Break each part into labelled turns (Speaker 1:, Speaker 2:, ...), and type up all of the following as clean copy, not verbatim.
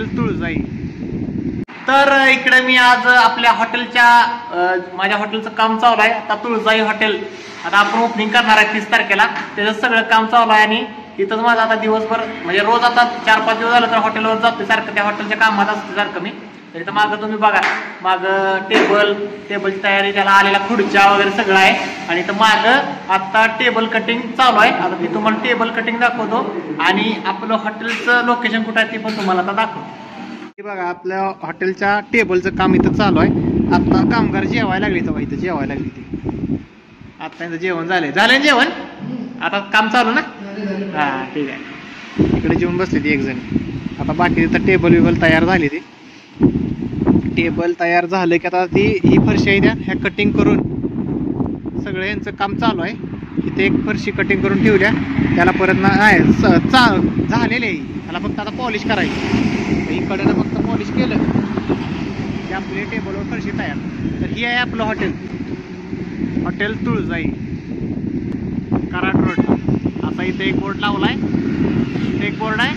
Speaker 1: Hotel तुळजाई. तर इकडे मी आज आपल्या हॉटेलच्या माझ्या हॉटेलचं काम चालू आहे. आता तुळजाई हॉटेल आता आपण ओपनिंग करणार आहे 30 तारखेला. त्याचं सगळं काम चालू आहे आणि इथंच माझा आता दिवसभर म्हणजे रोज आता 4-5 दिवस झालं तर हॉटेलवर जातो सारखं, त्या हॉटेलच्या कामात असते सारखं मी. तर इथं मागं तुम्ही बघा, मागं टेबलची तयारी, त्याला आलेल्या खुर्च्या वगैरे सगळं आहे. आणि इथं मागं आता टेबल कटिंग चालू आहे. आता मी तुम्हाला टेबल कटिंग दाखवतो आणि आपलं हॉटेलचं लोकेशन कुठं आहे ते पण तुम्हाला आता दाखवतो. हे बघा, आपल्या हॉटेलच्या टेबलचं काम इथं चालू आहे. आता कामगार जेवायला लागले, तेव्हा इथं जेवायला लागली ती. आता इथं जेवण झालंय जेवण, आता काम चालू ना. हा ठीक आहे. इकडे जेवून बसले ती एक जण. आता बाकी तिथं टेबल विबल तयार झाली. ती टेबल तयार झालं की आता ती ही फरशी आहे त्या ह्या कटिंग करून सगळं यांचं काम चालू आहे. इथे एक फरशी कटिंग करून ठेवल्या, त्याला परत नाही झालेले आहे, त्याला फक्त आता पॉलिश करायची. इकडे फक्त पॉलिश केलं की आपले टेबलवर फरशी तयार. तर ही आहे आपलं हॉटेल तुळजाई, कराड रोड. असा इथे एक बोर्ड लावलाय, इथे एक बोर्ड आहे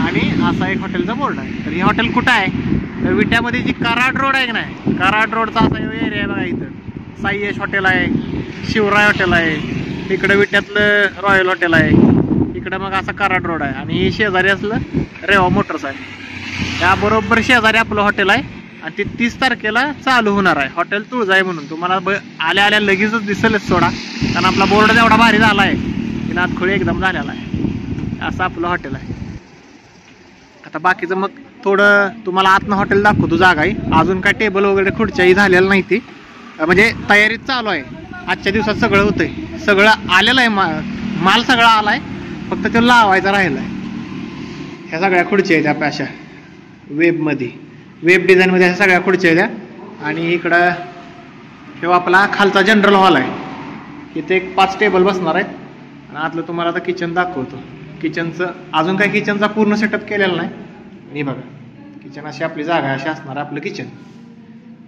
Speaker 1: आणि असा एक हॉटेलचा बोर्ड आहे. तर हे हॉटेल कुठं आहे तर विट्यामध्ये जी कराड रोड आहे की नाही, कराड रोडचा असा एरिया आहे बघा. इथं साई यश हॉटेल आहे, शिवराय हॉटेल आहे, इकडं विट्यातलं रॉयल हॉटेल आहे, इकडं मग असा कराड रोड आहे. आणि शेजारी असलं रेवा मोटर्स आहे. त्याबरोबर शेजारी आपलं हॉटेल आहे आणि ते 30 तारखेला चालू होणार आहे हॉटेल तुळजाई म्हणून. तुम्हाला आल्या आल्या लगेचच दिसेलच सोडा, कारण आपला बोर्ड जेवढा भारी झाला आहे की नादखोळी एकदम झालेला आहे. असं आपलं हॉटेल आहे. आता बाकीचं मग थोडं तुम्हाला आतनं हॉटेल दाखवतो, जागा आहे अजून काय टेबल वगैरे खुर्च्याही झालेलं नाही. ती म्हणजे तयारीत चालू आहे. आजच्या दिवसात सगळं होतंय, सगळं आलेलं आहे, माल सगळा आलाय, फक्त तो लावायचा राहिला आहे. ह्या सगळ्या खुर्च्या आहेत आपल्या अशा वेब डिझाईनमध्ये ह्या सगळ्या खुर्च्या आहेत. आणि इकडं किंवा आपला खालचा जनरल हॉल आहे, इथे एक 5 टेबल बसणार आहेत. आणि आतलं तुम्हाला आता किचन दाखवतो. किचनचं अजून काही किचनचा पूर्ण सेटअप केलेला नाही. हे बघा, किचन अशी आपली जागा अशी असणार आपलं किचन.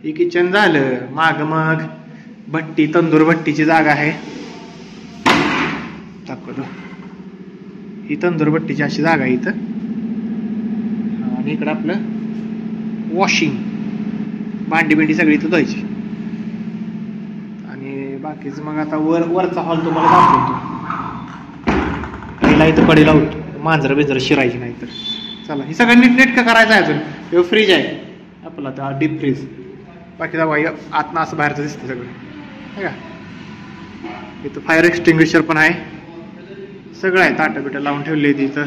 Speaker 1: ही किचन झालं. माग मग भट्टी, तंदूर भट्टीची जागा आहे, दाखवतो. ही तंदूर भट्टीची अशी जागा आहे इथं. आणि इकडं आपलं वॉशिंग, भांडी बिंडी सगळी इथं धुवायची. आणि बाकीचं मग आता वरचा हॉल तुम्हाला दाखवतो. पहिला इथं कडेला होतो, मांजरं बिंजरं शिरायची नाही. तर चला, हे सगळं नीटनेटकं करायचं आहे. अजून हे फ्रीज आहे आपला, तर डीप फ्रीज. बाकी जाऊ आतनं असं बाहेरचं दिसतं सगळं, है का. इथं फायर एक्सटिंग्विशर पण आहे, सगळं आहे. ताटं बिटं लावून ठेवली आहे तिथं.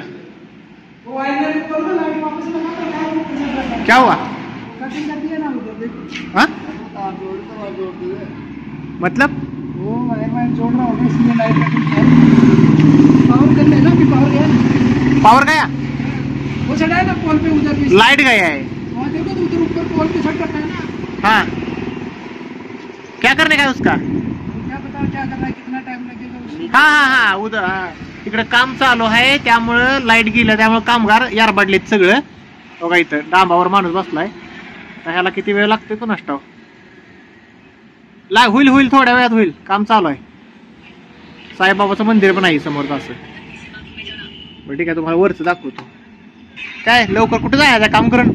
Speaker 1: क्या हुआ? हाँ मतलब
Speaker 2: वो वायरमैन जोड़ रहा होगा, इसलिए लाइट पावर कर लेना कि
Speaker 1: पावर गया,
Speaker 2: वो चढ़ा है ना पोल पे, उधर भी
Speaker 1: लाइट गया है.
Speaker 2: वहाँ देखो तो उधर ऊपर पोल पे छट रखा है ना.
Speaker 1: हाँ, क्या करने का है उसका?
Speaker 2: क्या पता क्या कर रहा है, कितना टाइम लगेगा उसको.
Speaker 1: हा उधर इकडे काम चालू आहे, त्यामुळं लाईट गेलं, त्यामुळे कामगार यारबाडलेत सगळं. बघा इथं डांबावर माणूस बसलाय. तर ह्याला किती वेळ लागतोय तो नष्टाव. होईल थोड्या वेळात होईल, काम चालू आहे. साईबाबाचं मंदिर पण आहे समोर असं. बरं ठीक आहे, तुम्हाला वरचं दाखवतो. काय लवकर कुठं जायचं काम करून?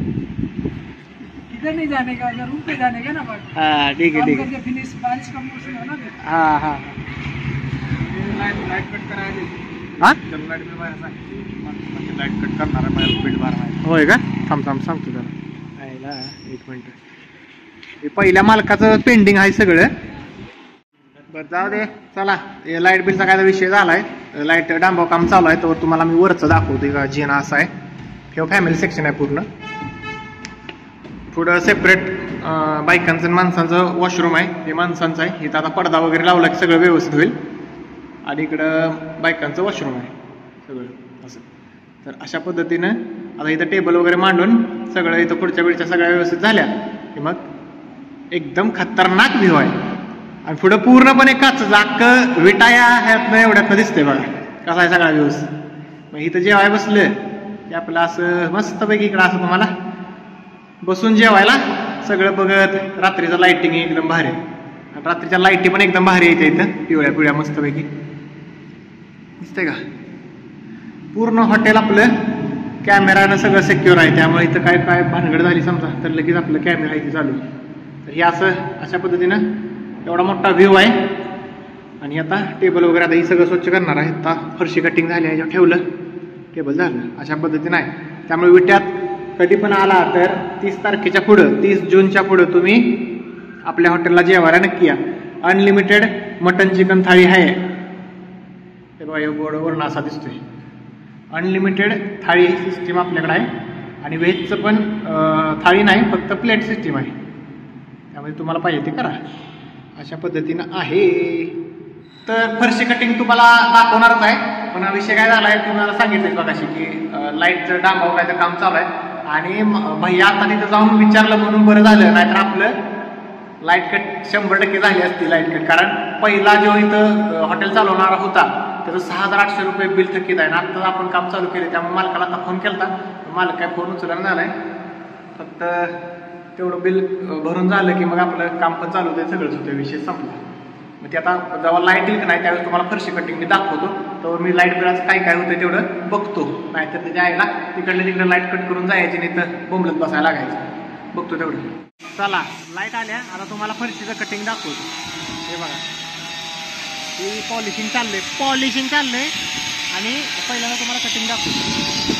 Speaker 2: इधर नहीं जाने का, रूम पे जाने का ना.
Speaker 1: हाँ ठीक है ठीक है.
Speaker 2: फिनिश बारिश का मौसम है ना.
Speaker 1: हाँ
Speaker 2: लाइट कट कराया दे.
Speaker 1: हाँ
Speaker 2: लाइट बिल बाहेर लाइट कट करणार आहे, माझ्या बिल बाहेर.
Speaker 1: होय का? थांब सांगतो त्याला. आयला 1 मिनिट. हे पहिल्या मालकाचं पेंडिंग आहे सगळं. बरं जाऊ दे, चला. लाईट बिलचा काय विषय झालाय, लाईट डांबाव काम चालू आहे, तर तुम्हाला मी वरचं दाखवतो. का जिना असा आहे, किंवा फॅमिली सेक्शन आहे पूर्ण. पुढं सेपरेट बायकांचं आणि माणसांचं वॉशरूम आहे. हे माणसांचं आहे. इथं आता पडदा वगैरे लावला की सगळं व्यवस्थित होईल. आणि इकडं बायकांचं वॉशरूम आहे सगळं असं. तर अशा पद्धतीनं आता इथं टेबल वगैरे मांडून सगळं इथं पुढच्या बिडच्या सगळ्या व्यवस्थित झाल्या की मग एकदम खतरनाक व्ह्यू आहे. आणि पुढं पूर्णपणे काच जाक विटाया ह्यातनं एवढ्यातनं दिसतंय बघा कसा आहे सगळा व्ह्यूज. मग इथं जेवाय बसलं की आपलं असं मस्तपैकी इकडं असं तुम्हाला बसून जेवायला सगळं बघत. रात्रीचं लाईटिंग एकदम भारी आहे. आणि रात्रीच्या लाईटी पण एकदम भारी येते इथं, पिवळ्या मस्तपैकी दिसतंय का. पूर्ण हॉटेल आपलं कॅमेरानं सगळं सिक्युअर आहे, त्यामुळे इथं काय काय भानगड झाली समजा तर लगेच आपलं कॅमेरा इथे चालू. तर हे अशा पद्धतीनं एवढा मोठा व्ह्यू आहे. आणि आता टेबल वगैरे आता ही सगळं स्वच्छ करणार आहे. आता फरशी कटिंग झाली आहे, ठेवलं टेबल झालं अशा पद्धतीनं आहे. त्यामुळे विट्यात कधी पण आला तर 30 तारखेच्या पुढं 30 जूनच्या पुढं तुम्ही आपल्या हॉटेलला जेवायला नक्की या. अनलिमिटेड मटन चिकन थाळी आहे. हे बघा, हे बोर्डवरून असा दिसतोय. अनलिमिटेड थाळी सिस्टीम आपल्याकडे आहे. आणि व्हेजचं पण थाळी नाही, फक्त प्लेट सिस्टीम आहे. त्यामुळे तुम्हाला पाहिजे ते करा अशा पद्धतीनं आहे. तर फरशी कटिंग तुम्हाला दाखवणारच आहे, पण विषय काय झाला आहे तुम्हाला सांगितलं बघाशी की लाईटचं डांबावण्याचं काम चालू आहे. आणि भैया आता तिथं जाऊन विचारलं म्हणून बरं झालं, नाहीतर आपलं लाईट कट 100% झाली असती लाईट कट. कारण पहिला जो इथं हॉटेल चालवणारा होता त्याचं 6,800 रुपये बिल थकीत आहे. आता आपण काम चालू केले, त्यामुळे मालकाला आता फोन केला होता, मालक काय फोन उचलला झाला आहे. फक्त तेवढं बिल भरून झालं की मग आपलं काम पण चालू होतं, सगळंच होतं, विषय संपला. मग ते आता जेव्हा लाईट येईल की नाही त्यावेळेस तुम्हाला फरशी कटिंग मी दाखवतो. तर मी लाईट बिलाचं काय काय होतं तेवढं बघतो, नाहीतर त्याच्या आईला तिकडल्या तिकडे लाईट कट करून जायची, नाही तर बोंबलत बसायला लागायचं. बघतो तेवढं. चला, लाईट आल्या, आता तुम्हाला फरशीचं कटिंग दाखवतो. हे बघा, ही पॉलिशिंग चाललंय आणि पहिल्यांदा तुम्हाला कटिंग दाखवतो.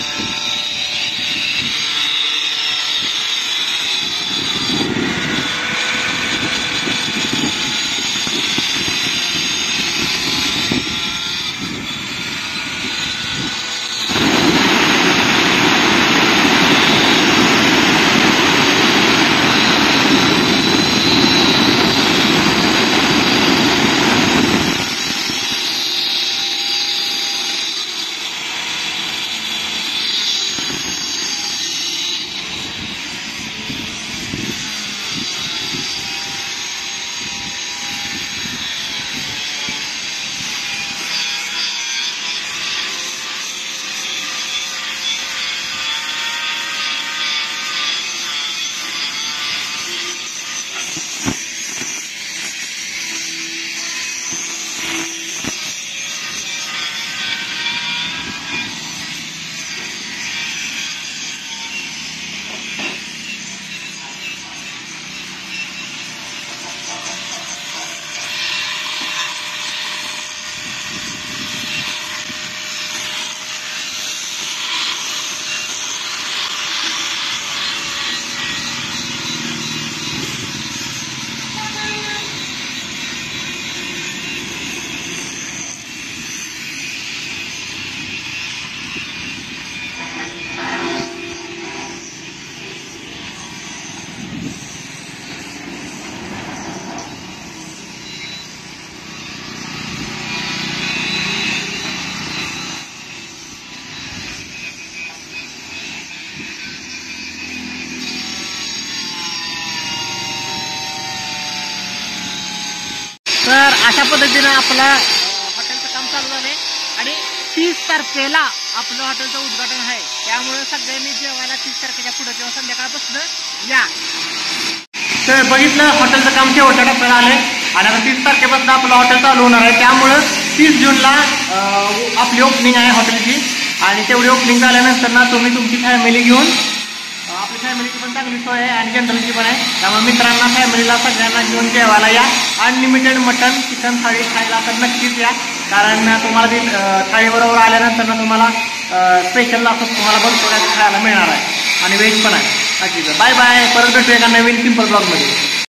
Speaker 1: तर अशा पद्धतीनं आपलं हॉटेलचं काम चालू झालंय आणि 30 तारखेला आपलं हॉटेलचं उद्घाटन आहे. त्यामुळे सगळ्यांनी जेवायला 30 तारखेच्या पुढे किंवा संध्याकाळपासून या. तर बघितलं, हॉटेलचं काम शेवटच्या टप्प्यात आलंय आणि आता 30 तारखेपासून आपलं हॉटेल चालू होणार आहे. त्यामुळं 30 जूनला आपली ओपनिंग आहे हॉटेलची. आणि तेवढी ओपनिंग झाल्यानंतर ना तुम्ही तुमची फॅमिली घेऊन, आपली फॅमिलीची पण चांगली सोय आहे आणि जनरलची पण आहे, त्यामुळे मित्रांना फॅमिलीला सगळ्यांना घेऊन जेवायला या. अनलिमिटेड मटन चिकन थाळी खायला तर नक्कीच या, कारण तुम्हाला ती थाळीबरोबर आल्यानंतर ना तुम्हाला स्पेशल असं तुम्हाला भरपूर खायला मिळणार आहे आणि व्हेज पण आहे. नक्कीच. बाय बाय, परत भेटूया एका नवीन सिंपल ब्लॉगमध्ये.